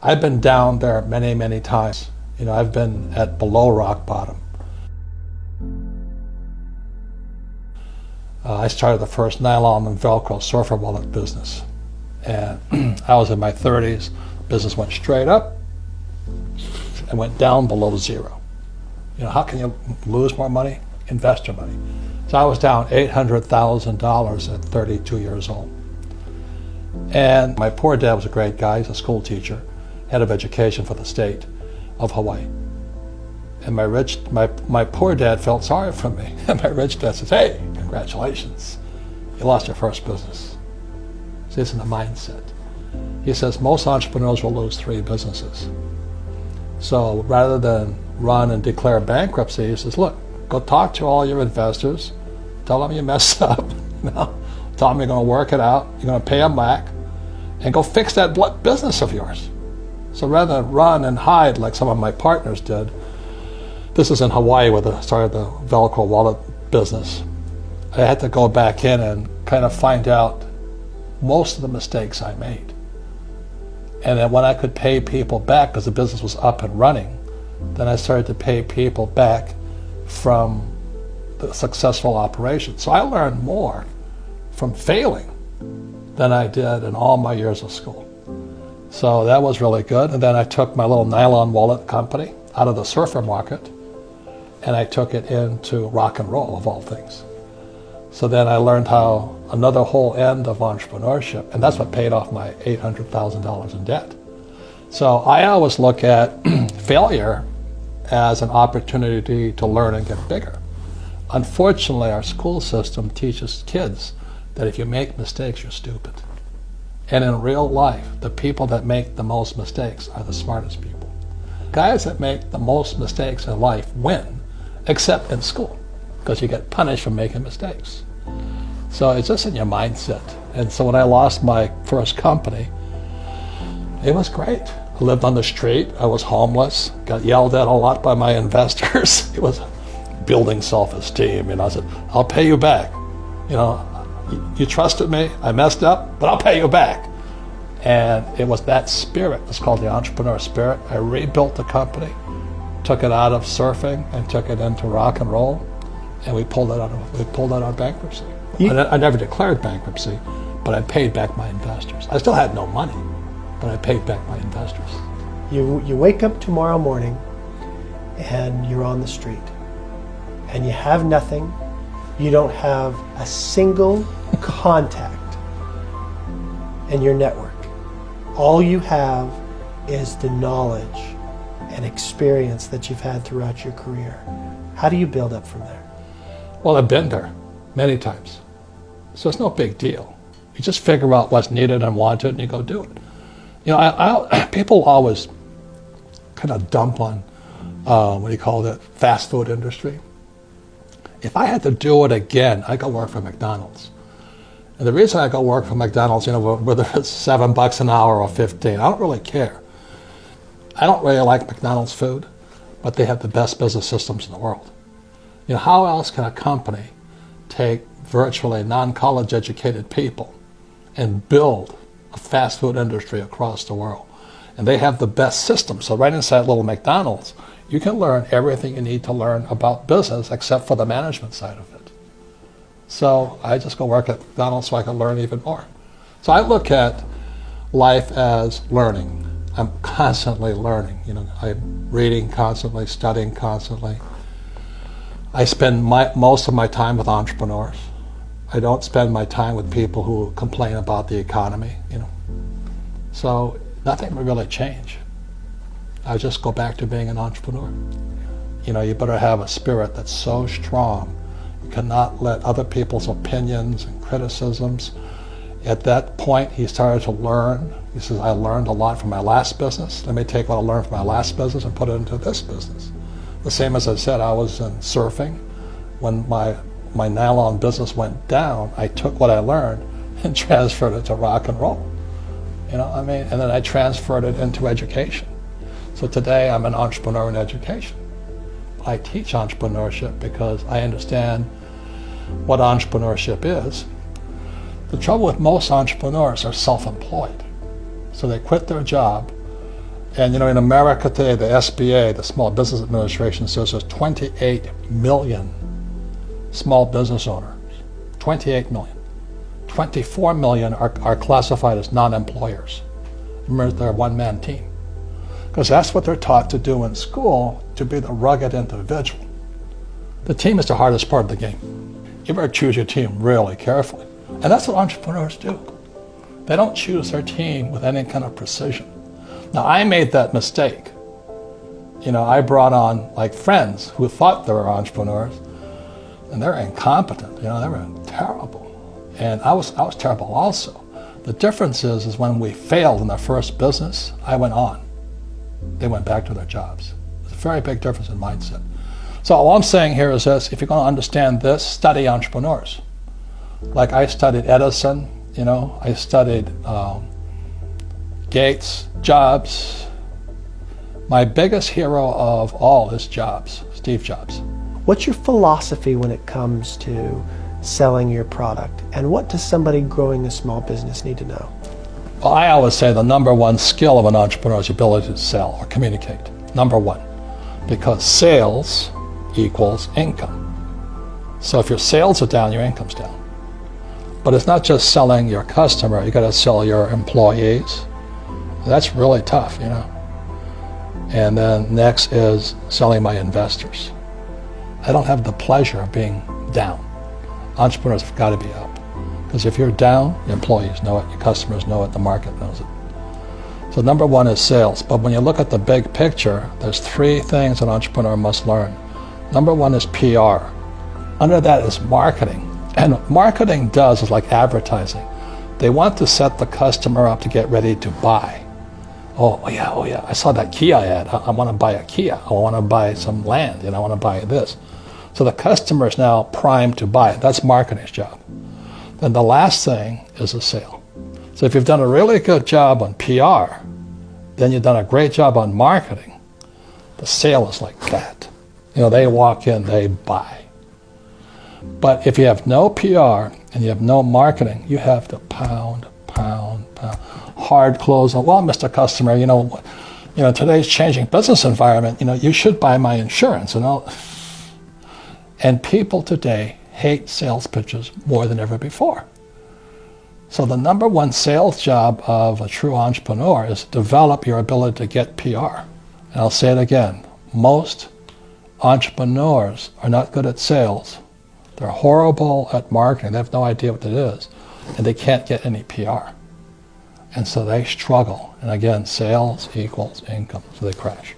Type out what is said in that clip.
I've been down there many, many times. You know, I've been at below rock bottom. I started the first nylon and Velcro surfer wallet business. And I was in my 30s. Business went straight up and went down below zero. You know, how can you lose more money? Invest your money. So I was down $800,000 at 32 years old. And my poor dad was a great guy. He's a school teacher, head of education for the state of Hawaii. And my poor dad felt sorry for me. And my rich dad says, hey, congratulations, you lost your first business. See, it's in the mindset. He says most entrepreneurs will lose 3 businesses. So rather than run and declare bankruptcy, he says, look, go talk to all your investors, tell them you messed up, tell them you're going to work it out, you're going to pay them back, and go fix that business of yours. So rather than run and hide like some of my partners did, this is in Hawaii where I started the Velcro wallet business. I had to go back in and kind of find out most of the mistakes I made. And then when I could pay people back, because the business was up and running, then I started to pay people back from the successful operation. So I learned more from failing than I did in all my years of school. So that was really good. And then I took my little nylon wallet company out of the surfer market and I took it into rock and roll, of all things. So then I learned how another whole end of entrepreneurship, and that's what paid off my $800,000 in debt. So I always look at failure as an opportunity to learn and get bigger. Unfortunately, our school system teaches kids that if you make mistakes, you're stupid. And in real life, the people that make the most mistakes are the smartest people. Guys that make the most mistakes in life win, except in school, because you get punished for making mistakes. So it's just in your mindset. And so when I lost my first company, it was great. I lived on the street, I was homeless, got yelled at a lot by my investors. It was building self-esteem, and I said, I'll pay you back. You know, you trusted me, I messed up, but I'll pay you back. And it was that spirit, it's called the entrepreneur spirit. I rebuilt the company, took it out of surfing and took it into rock and roll, and we pulled it out of bankruptcy. I never declared bankruptcy, but I paid back my investors. I still had no money, but I paid back my investors. You wake up tomorrow morning and you're on the street and you have nothing. You don't have a single contact in your network. All you have is the knowledge and experience that you've had throughout your career. How do you build up from there? Well, I've been there many times. So it's no big deal. You just figure out what's needed and wanted and you go do it. You know, people always kind of dump on, fast food industry. If I had to do it again, I'd go work for McDonald's. And the reason I go work for McDonald's, you know, whether it's $7 an hour or 15, I don't really care. I don't really like McDonald's food, but they have the best business systems in the world. You know, how else can a company take virtually non-college educated people and build a fast food industry across the world? And they have the best system. So right inside little McDonald's, you can learn everything you need to learn about business except for the management side of it. So I just go work at McDonald's so I can learn even more. So I look at life as learning. I'm constantly learning. You know, I'm reading constantly, studying constantly. I spend most of my time with entrepreneurs. I don't spend my time with people who complain about the economy, you know. So nothing will really change. I just go back to being an entrepreneur. You know, you better have a spirit that's so strong. You cannot let other people's opinions and criticisms. At that point, he started to learn. He says, I learned a lot from my last business. Let me take what I learned from my last business and put it into this business. The same as I said, I was in surfing. When my nylon business went down, I took what I learned and transferred it to rock and roll. You know, I mean, and then I transferred it into education. So today I'm an entrepreneur in education. I teach entrepreneurship because I understand what entrepreneurship is. The trouble with most entrepreneurs are self-employed. So they quit their job And in America today, the SBA, the Small Business Administration, says there's 28 million small business owners. 28 million. 24 million are classified as non-employers. Remember, they're a one-man team. Because that's what they're taught to do in school, to be the rugged individual. The team is the hardest part of the game. You better choose your team really carefully. And that's what entrepreneurs do. They don't choose their team with any kind of precision. Now, I made that mistake. I brought on friends who thought they were entrepreneurs, and they're incompetent. They were terrible. And I was terrible also. The difference is when we failed in the first business, I went on. They went back to their jobs. There's a very big difference in mindset. So all I'm saying here is this: if you're going to understand this, study entrepreneurs. Like I studied Edison, I studied Gates, Jobs. My biggest hero of all is Jobs, Steve Jobs. What's your philosophy when it comes to selling your product? And what does somebody growing a small business need to know? Well, I always say the number one skill of an entrepreneur is the ability to sell or communicate. Number one. Because sales equals income. So if your sales are down, your income's down. But it's not just selling your customer, you got to sell your employees. That's really tough, And then next is selling my investors. I don't have the pleasure of being down. Entrepreneurs have got to be up. Because if you're down, your employees know it, your customers know it, the market knows it. So number one is sales. But when you look at the big picture, there's three things an entrepreneur must learn. Number one is PR. Under that is marketing. And what marketing does is like advertising. They want to set the customer up to get ready to buy. Oh yeah, I saw that Kia ad. I want to buy a Kia. I want to buy some land, I want to buy this. So the customer is now primed to buy. That's marketing's job. Then the last thing is a sale. So if you've done a really good job on PR, then you've done a great job on marketing. The sale is like that. They walk in, they buy. But if you have no PR and you have no marketing, you have to pound, hard close. Well, Mr. Customer, today's changing business environment, you should buy my insurance. And people today hate sales pitches more than ever before. So the number one sales job of a true entrepreneur is to develop your ability to get PR. And I'll say it again, most entrepreneurs are not good at sales. They're horrible at marketing. They have no idea what it is. And they can't get any PR. And so they struggle. And again, sales equals income. So they crash.